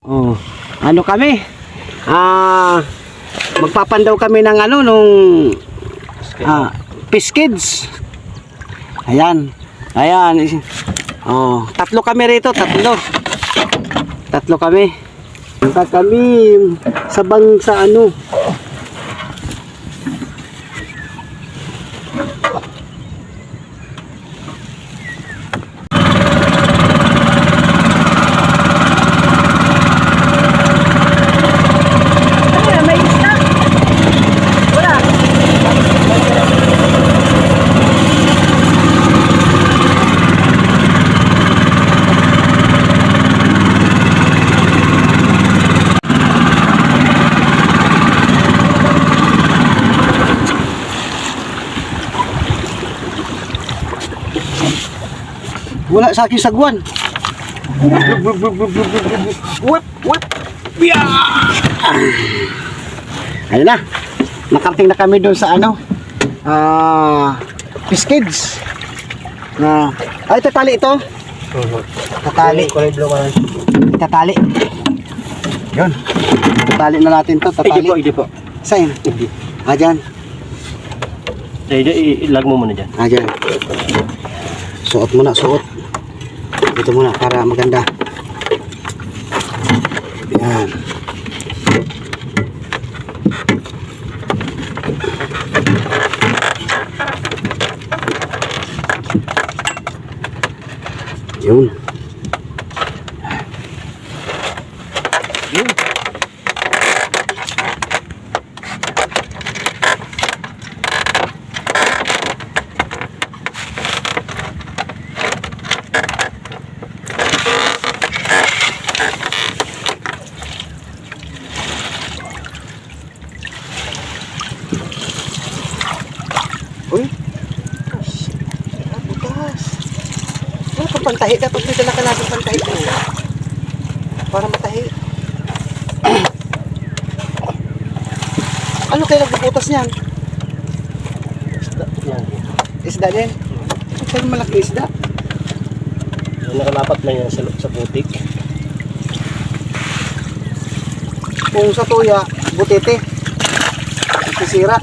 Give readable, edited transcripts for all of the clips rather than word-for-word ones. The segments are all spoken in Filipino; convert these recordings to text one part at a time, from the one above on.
Oh, ano kami? Magpapandaw kami ng ano nung Fish Kids. Ayan. Ayan. Oh, tatlo kami rito, tatlo. Tatlo kami. Punta kami sa bangsa ano. Wala sa akin sagwan. Whip, whip. Ayun na. Nakarating na kami doon sa ano. Fish Kids. Ay, tatali ito. Tatali. Tatali. Yun. Tatali na natin to. Tatali. Hindi po. Saan? Dyan. Ilag mo muna dyan. Dyan. Suot muna, suot. Ito muna para maganda. Yan. Yun. Yun. Uy, butas. Pantahi dapat dito na kalabang pantahi ko. Para matahi. Ano kayo nagbubutas niyan? Isda. Yan. Isda din? Saan malaki isda? Nakalapat lang yan sa putik. Kung sa tuya, butete. Sisira.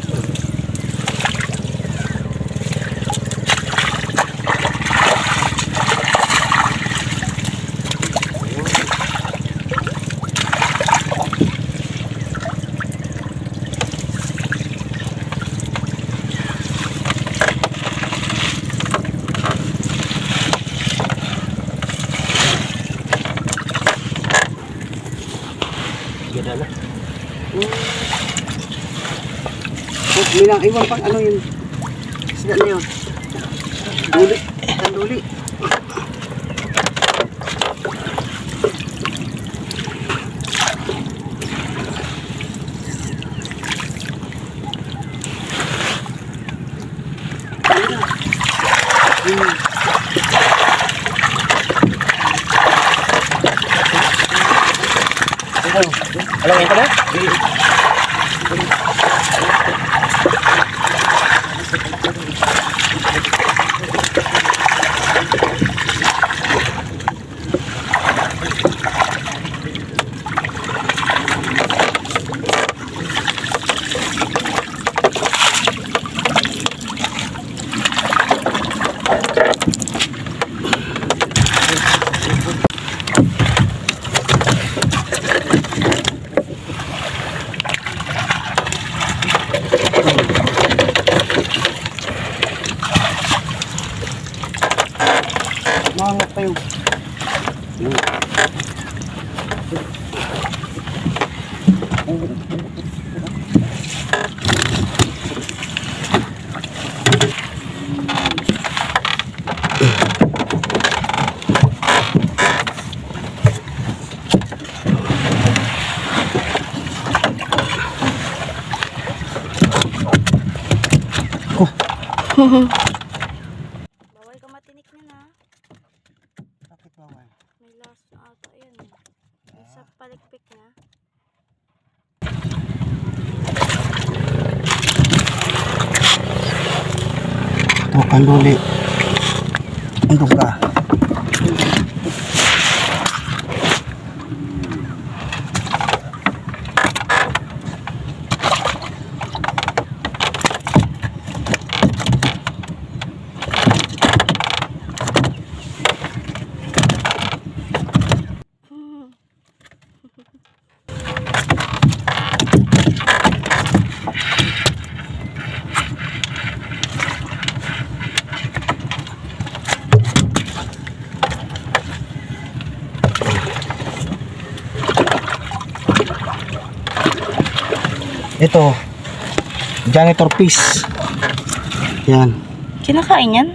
Ganda na. Minang iwan pang ano yun. Isda na yun. Duli. Tanduli. Alam mo na? Mangat pa yung Bawal ka matinik na. Bakit bawal? May last na ata yan. Yung sa palikpik na. Ito, kanduli. Ando ka. Ito, janitor piece. Yan. Kinakain yan?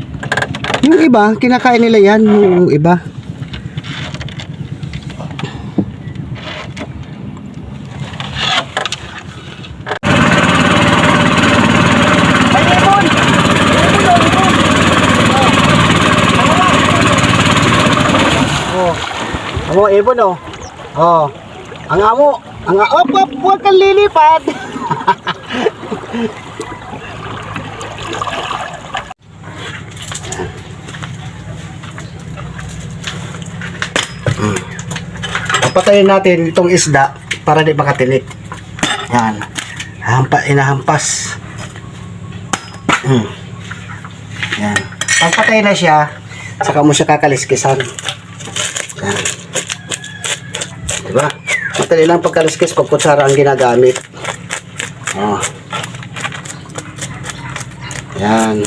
Yung iba, kinakain nila yan. Yung iba. Amo, ibon oh. Oh. Ang amo. Huwag kang lilipad. Papatayin natin itong isda para di makatinik. Yan. Inahampas. Yan. Pagpatay na siya, saka mo siya kakaliskisan. Yan. Diba? Matali lang pagkaliskis pag kutsara ang ginagamit. Oh. Yan.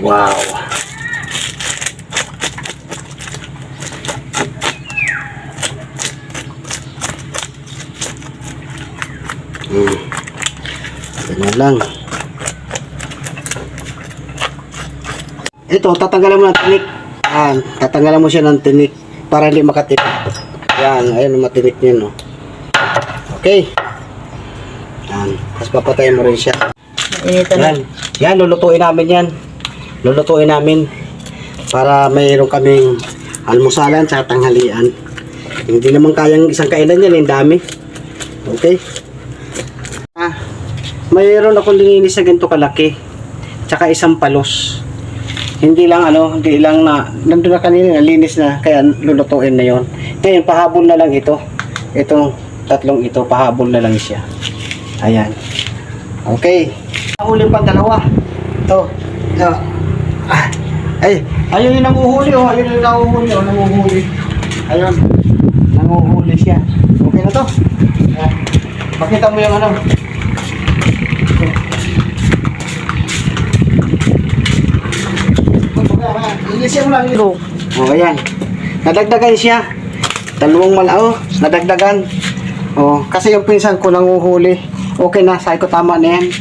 Wow. Ganyan lang. Ito, tatanggalan mo ng tinik. Yan, tatanggalan mo siya ng tinik para hindi makatinik. Yan, ayun, matinik niya, no. Okay. Yan, tapos papatayin mo rin siya. Yan, yan, lulutuin namin yan. Lulutuin namin para mayroon kaming almusalan sa tanghalian. Hindi naman kayang isang kainan yan, yung dami. Okay. Mayroon akong lininis na ganito kalaki. Tsaka isang palos. Hindi lang na nandun na kanina, nalinis na, kaya lulutuin na yon. Ngayon, pahabol na lang ito. Itong tatlong ito, pahabol na lang siya. Ayan. Okay. Nahuli pa dalawa. Ito. Ayun yung nanguhuli, oh. Ayun yung nanguhuli, oh. Nanguhuli. Ayun. Nanguhuli siya. Okay na to. Ayan. Pakita mo yung Inisip mo lang ito. O, ayan. Nadagdagan siya. Dalawang malao. Nadagdagan. O, kasi yung pinsan ko nanguhuli. Okay na. Sabi ko tama na yan.